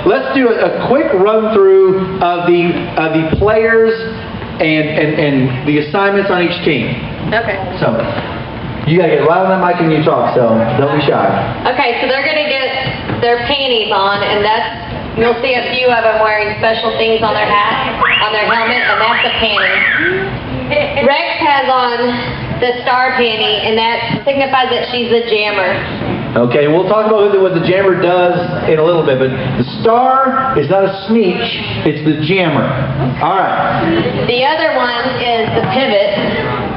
Let's do a quick run through of the players and the assignments on each team. Okay. So, you gotta get right on that mic when you talk, so don't be shy. Okay, so they're gonna get their panties on, and you'll see a few of them wearing special things on their hat, on their helmet, and that's a panty. Rex has on the star panty, and that signifies that she's the jammer. Okay, we'll talk about what the jammer does in a little bit, but the star is not a sneak, it's the jammer. Alright. The other one is the pivot.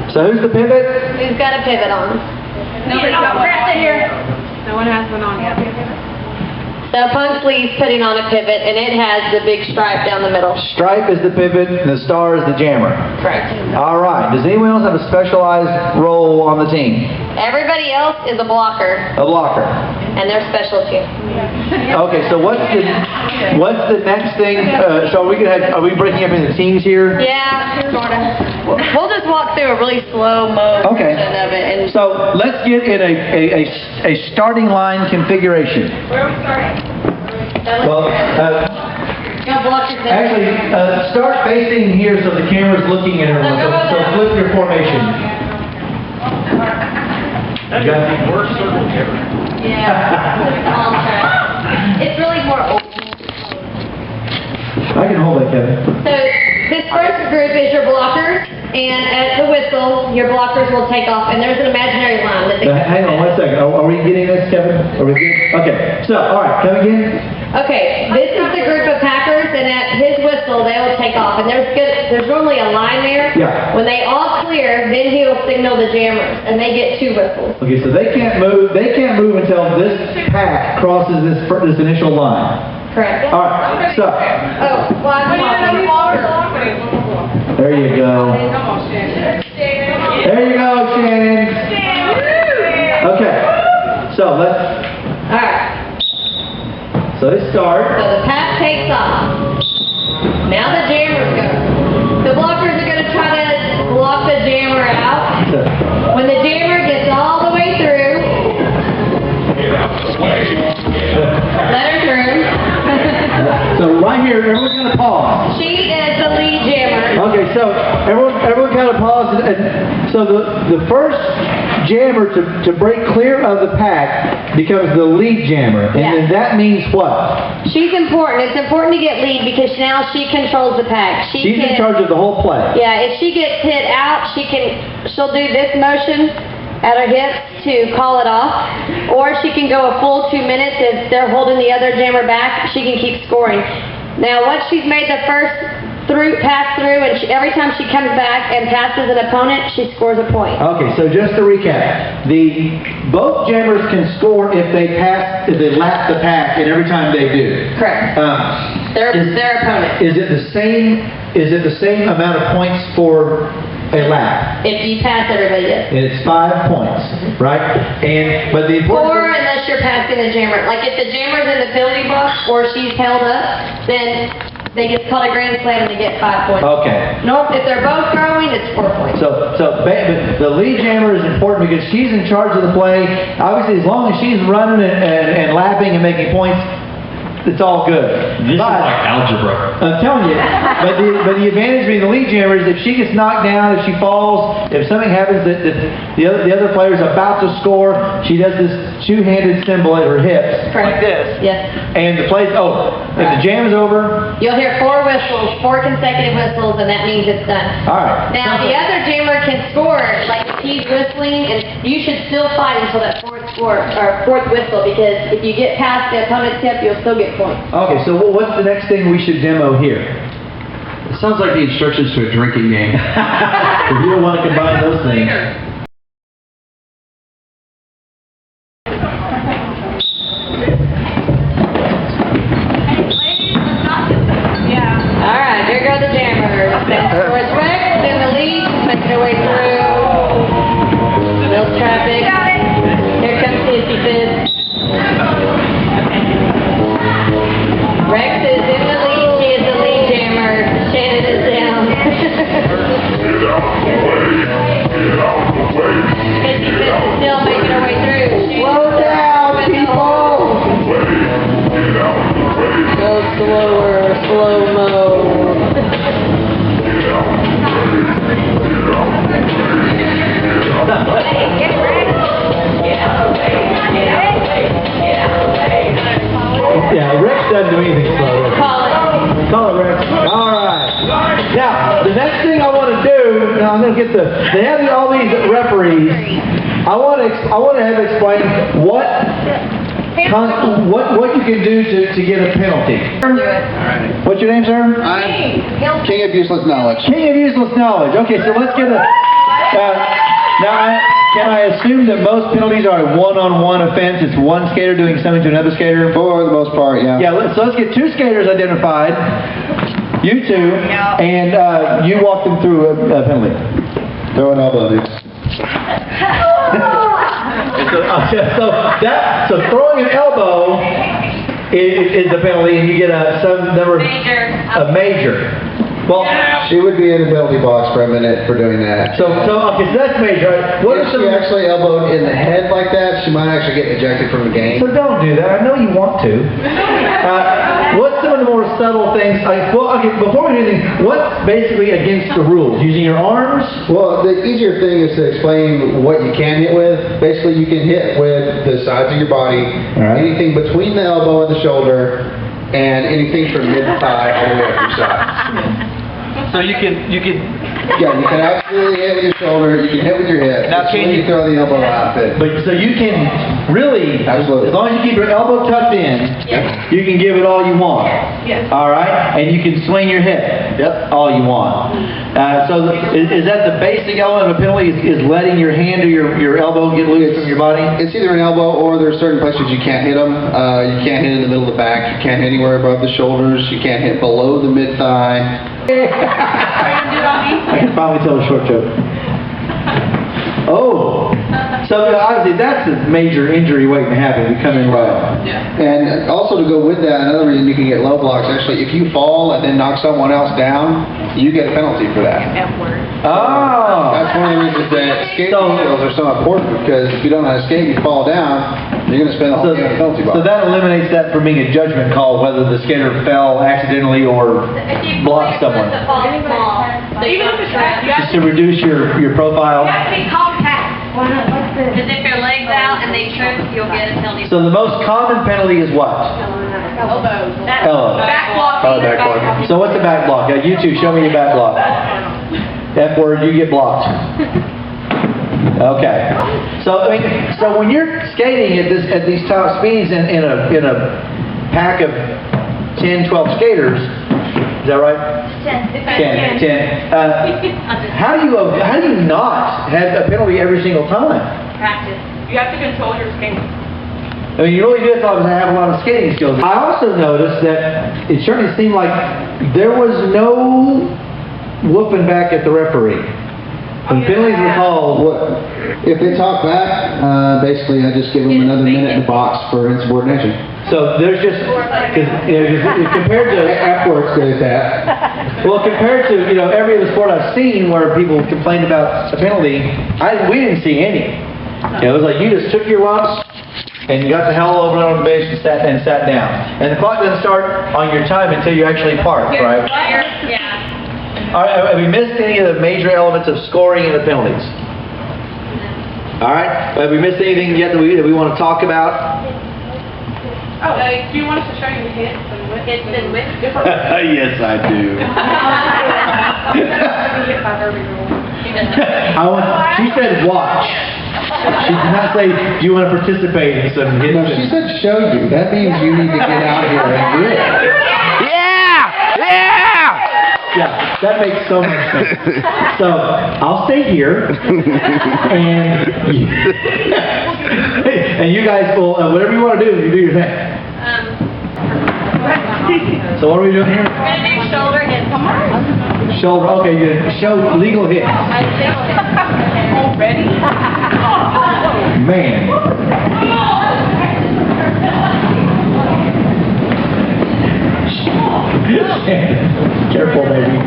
So who's the pivot? Who's got a pivot on? Nobody's got one here. No one has one on yet. So Punxley's putting on a pivot, and it has the big stripe down the middle. Stripe is the pivot, and the star is the jammer. Correct. Alright, does anyone else have a specialized role on the team? Everybody else is a blocker, A blocker. and they're special too. Okay, so what's the next thing? So are we breaking up into teams here? Yeah, sort of. We'll just walk through a really slow-mo Okay. version of it. And So let's get in a starting line configuration. Where are we starting? Well, actually, start facing here so the camera's looking at everyone. So flip your formation. That's the worst circle ever. Yeah. It's really more old. I can hold that, Kevin. So this first group is your blockers, and at the whistle, your blockers will take off, and there's an imaginary line that they Hang on 1 second. Are we getting this, Kevin? Are we good? Okay. So, all right, come again. Okay, this is the group of packers, and at his whistle, they will take off. And there's normally a line there. Yeah. When they all clear, then he'll signal the jammers, and they get 2 whistles. Okay, so they can't move. They can't move until this pack crosses this initial line. Correct. All right. So, Oh, well, I'm walking. there you go. Come on, Shannon. There you go, Shannon. Okay. So let's. All right. So they start. So the pack takes off. Now the jammers go. The blockers are going to try to block the jammer out. When the jammer gets all the way through, let her through. So right here, everyone's gonna pause. She is the lead jammer. Okay, so everyone kind of pause, and so the first jammer to break clear of the pack becomes the lead jammer, and then that means what? She's important. It's important to get lead because now she controls the pack. She's in charge of the whole play. Yeah, if she gets hit out, she'll do this motion at her hips to call it off, or she can go a full 2 minutes if they're holding the other jammer back. She can keep scoring. Now, once she's made the first pass through, and every time she comes back and passes an opponent, she scores a point. Okay, so just to recap, both jammers can score if they lap the pack, and every time they do. Correct. Their opponent. Is it the same amount of points for a lap? If you pass everybody, yes. And it's 5 points, right? But the important. Or unless you're passing a jammer. Like if the jammer's in the penalty box or she's held up, then they get called a grand slam and they get 5 points. Okay. No, if they're both throwing, it's 4 points. So the lead jammer is important because she's in charge of the play. Obviously, as long as she's running and lapping and making points, it's all good. This is like algebra. I'm telling you. But the advantage being the lead jammer is if she gets knocked down, if she falls, if something happens that the other player's about to score, she does this two-handed symbol at her hips, like this. Yes. And the play's over. If the jam is over. You'll hear 4 whistles, 4 consecutive whistles, and that means it's done. All right. Now the other jammer can score, like if he's whistling, and you should still fight until that 4th whistle, because if you get past the opponent's hip, you'll still get points. Okay, so what's the next thing we should demo here? It sounds like the instructions to a drinking game. If you don't want to combine those things. All right, here go the jammers. Doris Rex in the lead, making her way through. Mills traffic. Here comes Sissy Fizz. Rex is in the lead. She is the lead jammer. Shannon is down. Get out the way. Get out the way. they have all these referees. I want to have explain what you can do to get a penalty. What's your name, sir? I'm King of Useless Knowledge. King of useless knowledge. Okay, so let's get a. Can I assume that most penalties are a one-on-one offense? It's one skater doing something to another skater? For the most part, yeah. Yeah, so let's get two skaters identified. You two, and you walk them through a penalty. Throw an elbow, dude. So throwing an elbow is the penalty, and you get some number a major. Well, she would be in the penalty box for a minute for doing that. So that's major. Right? What If if she actually elbowed in the head like that, she might actually get ejected from the game. So don't do that. I know you want to. What's some of the more subtle things? Before we do anything, what's basically against the rules? Using your arms? Well, the easier thing is to explain what you can hit with. Basically, you can hit with the sides of your body, anything between the elbow and the shoulder, and anything from mid-thigh all the way up your side. So you can. Yeah, you can absolutely hit with your shoulder. You can hit with your hip. Now, It's can when you- throw the elbow out? So you can really, Absolutely. as long as you keep your elbow tucked in, you can give it all you want. Yes. All right, and you can swing your hip. Yep. All you want. Is that the basic element of a penalty? Is letting your hand or your elbow get loose from your body? It's either an elbow or there's certain places you can't hit them. You can't hit in the middle of the back. You can't hit anywhere above the shoulders. You can't hit below the mid-thigh. I can finally tell a short joke. Oh, so obviously that's a major injury waiting to happen. You come in right. And also to go with that, another reason you can get low blocks, actually, if you fall and then knock someone else down, you get a penalty for that. Oh. That's one of the reasons that skating skills are so important, because if you don't know how to skate, you fall down, you're going to spend the whole game in a penalty box. So that eliminates that from being a judgment call whether the skater fell accidentally or blocked someone. Even if it's not, you Just to reduce your profile. have to be compact. Because if your leg's out and they trip, you'll get a penalty. So the most common penalty is what? Elbows. Elbow. Back block. Oh, back block. So what's a back block? You two, show me your back block. F word, you get blocked. Okay. So when you're skating at these top speeds in a pack of 10, 12 skaters, is that right? 10. How do you not have a penalty every single time? Practice. You have to control your skating. I mean, you really do have to have a lot of skating skills. I also noticed that it certainly seemed like there was no whooping back at the referee. When penalties were called, If they talk back, basically I just give them another minute in the box for insubordination. so there's just, because compared to, F-words good at that. well, compared to, every other sport I've seen where people complained about a penalty, we didn't see any. It was like you just took your lumps and you got the hell over on the bench and sat down. And the clock doesn't start on your time until you actually park, right? Yeah. All right, have we missed any of the major elements of scoring and the penalties? All right, have we missed anything yet that we want to talk about? Oh, do you want us to show you the hits and whips? Hits and whips? Yes, I do. She said watch. She did not say, do you want to participate in some hits? No, she said show you. That means you need to get out here and do it. Yeah, that makes so much sense. So, I'll stay here, and you guys will, whatever you want to do, you do your thing. So what are we doing here? We're going to do shoulder hits. Come on. Shoulder, okay, you show legal hits. Ready? Man. Careful, baby.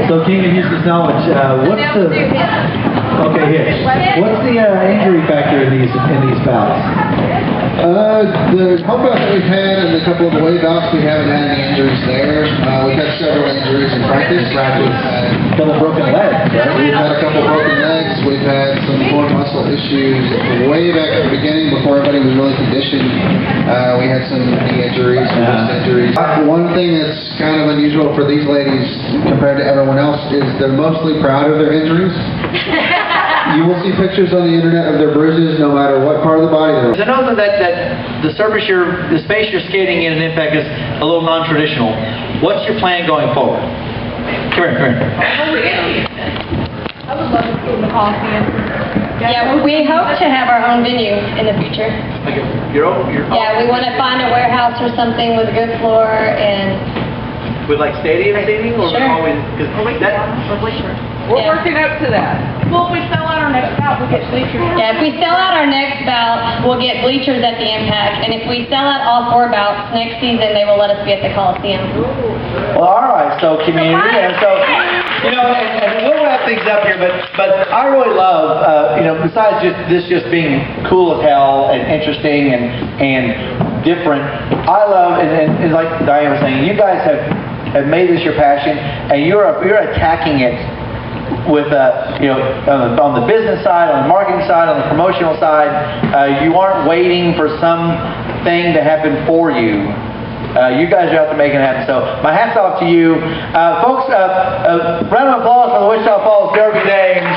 So, King of Useless Knowledge, what's the... Okay, hits. What's the injury factor in these bouts? The home bouts that we've had and a couple of away bouts, we haven't had any injuries there. We've had several injuries in practice. Couple broken legs, right? We've had a couple broken legs. We've had some core muscle issues way back at the beginning before everybody was really conditioned. We had some knee injuries, some wrist injuries. One thing that's kind of unusual for these ladies, compared to everyone else is they're mostly proud of their injuries. You will see pictures on the internet of their bruises no matter what part of the body they're on. I know that the space you're skating in Impact is a little non-traditional. What's your plan going forward? Come here. I would love to see the Coliseum. Yeah, we hope to have our own venue in the future. Okay, you're Yeah, we want to find a warehouse or something with a good floor and, with like stadium seating, or Sure. always because that. We're Yeah. working up to that. Well, if we sell out our next bout, we'll get bleachers. yeah, if we sell out our next bout, we'll get bleachers at the Impact. And if we sell out all 4 bouts next season, they will let us be at the Coliseum. Well, all right. So community, and so and we'll wrap things up here. But I really love besides just being cool as hell and interesting and different. I love and like Diane was saying, you guys have made this your passion, and you're attacking it with on the business side, on the marketing side, on the promotional side. You aren't waiting for something to happen for you. You guys are out to make it happen. So my hat's off to you, folks. Round of applause for the Wichita Falls Derby Dames.